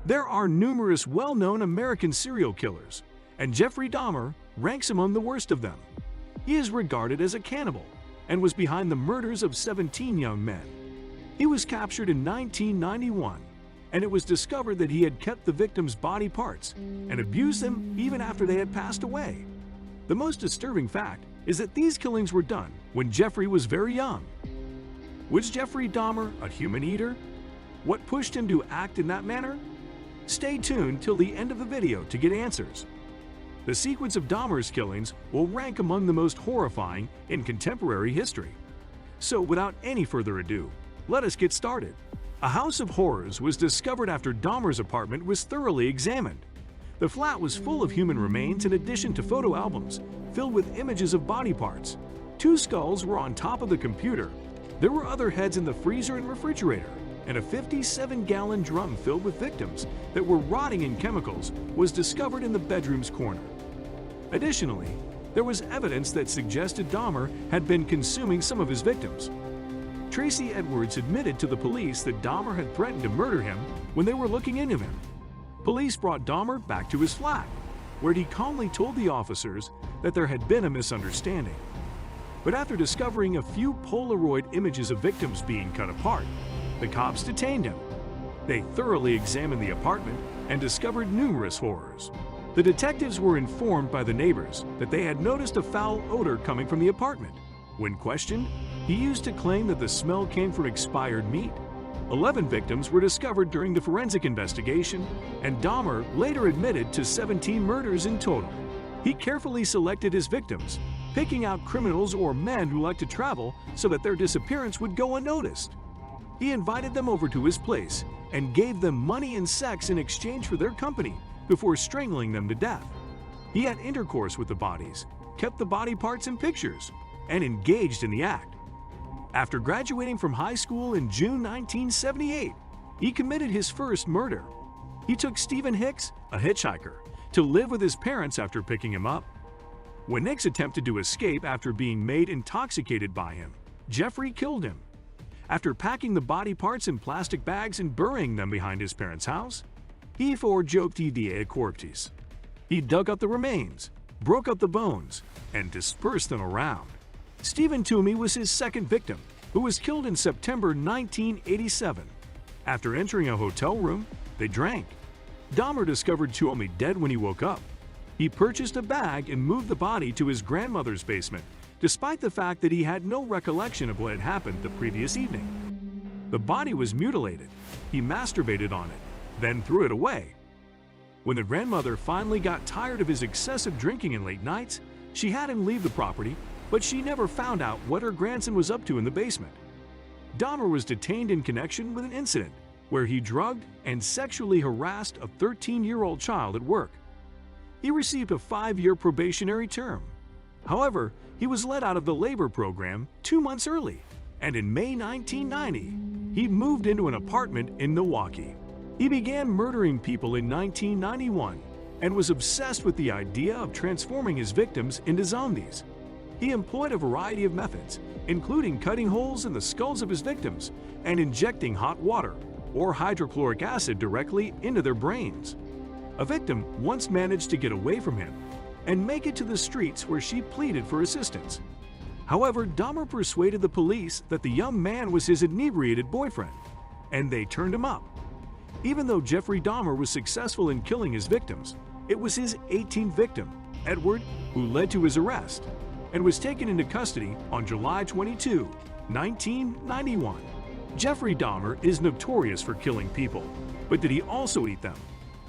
There are numerous well-known American serial killers, and Jeffrey Dahmer ranks among the worst of them. He is regarded as a cannibal and was behind the murders of 17 young men. He was captured in 1991, and it was discovered that he had kept the victims' body parts and abused them even after they had passed away. The most disturbing fact is that these killings were done when Jeffrey was very young. Was Jeffrey Dahmer a human eater? What pushed him to act in that manner? Stay tuned till the end of the video to get answers. The sequence of Dahmer's killings will rank among the most horrifying in contemporary history. So without any further ado, let us get started. A house of horrors was discovered after Dahmer's apartment was thoroughly examined. The flat was full of human remains in addition to photo albums filled with images of body parts. 2 skulls were on top of the computer. There were other heads in the freezer and refrigerator, and a 57-gallon drum filled with victims that were rotting in chemicals was discovered in the bedroom's corner. Additionally, there was evidence that suggested Dahmer had been consuming some of his victims. Tracy Edwards admitted to the police that Dahmer had threatened to murder him when they were looking into him. Police brought Dahmer back to his flat, where he calmly told the officers that there had been a misunderstanding. But after discovering a few Polaroid images of victims being cut apart, the cops detained him. They thoroughly examined the apartment and discovered numerous horrors. The detectives were informed by the neighbors that they had noticed a foul odor coming from the apartment. When questioned, he used to claim that the smell came from expired meat. 11 victims were discovered during the forensic investigation, and Dahmer later admitted to 17 murders in total. He carefully selected his victims, picking out criminals or men who liked to travel so that their disappearance would go unnoticed. He invited them over to his place and gave them money and sex in exchange for their company before strangling them to death. He had intercourse with the bodies, kept the body parts in pictures, and engaged in the act. After graduating from high school in June 1978, he committed his first murder. He took Stephen Hicks, a hitchhiker, to live with his parents after picking him up. When Hicks attempted to escape after being made intoxicated by him, Jeffrey killed him. After packing the body parts in plastic bags and burying them behind his parents' house, he forjoked the corpses. He dug up the remains, broke up the bones, and dispersed them around. Stephen Toomey was his second victim, who was killed in September 1987. After entering a hotel room, they drank. Dahmer discovered Toomey dead when he woke up. He purchased a bag and moved the body to his grandmother's basement, despite the fact that he had no recollection of what had happened the previous evening. The body was mutilated. He masturbated on it, then threw it away. When the grandmother finally got tired of his excessive drinking and late nights, she had him leave the property, but she never found out what her grandson was up to in the basement. Dahmer was detained in connection with an incident where he drugged and sexually harassed a 13-year-old child at work. He received a 5-year probationary term. However, he was let out of the labor program 2 months early, and in May 1990, he moved into an apartment in Milwaukee. He began murdering people in 1991 and was obsessed with the idea of transforming his victims into zombies. He employed a variety of methods, including cutting holes in the skulls of his victims and injecting hot water or hydrochloric acid directly into their brains. A victim once managed to get away from him and make it to the streets where she pleaded for assistance. However, Dahmer persuaded the police that the young man was his inebriated boyfriend, and they turned him up. Even though Jeffrey Dahmer was successful in killing his victims, it was his 18th victim, Edward, who led to his arrest and was taken into custody on July 22, 1991. Jeffrey Dahmer is notorious for killing people, but did he also eat them?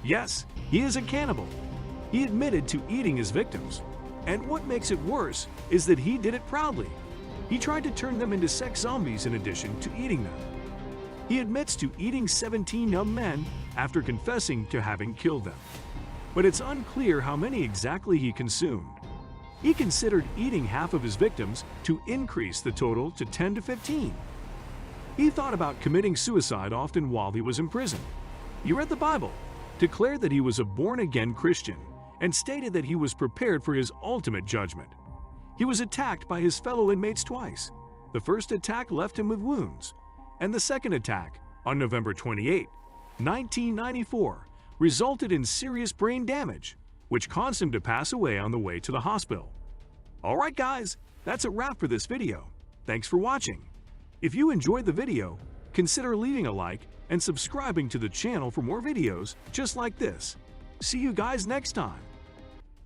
Yes, he is a cannibal. He admitted to eating his victims. And what makes it worse is that he did it proudly. He tried to turn them into sex zombies in addition to eating them. He admits to eating 17 young men after confessing to having killed them. But it's unclear how many exactly he consumed. He considered eating half of his victims to increase the total to 10 to 15. He thought about committing suicide often while he was in prison. He read the Bible, declared that he was a born-again Christian, and stated that he was prepared for his ultimate judgment. He was attacked by his fellow inmates twice. The first attack left him with wounds, and the second attack, on November 28, 1994, resulted in serious brain damage, which caused him to pass away on the way to the hospital. Alright guys, that's a wrap for this video. Thanks for watching. If you enjoyed the video, consider leaving a like and subscribing to the channel for more videos just like this. See you guys next time.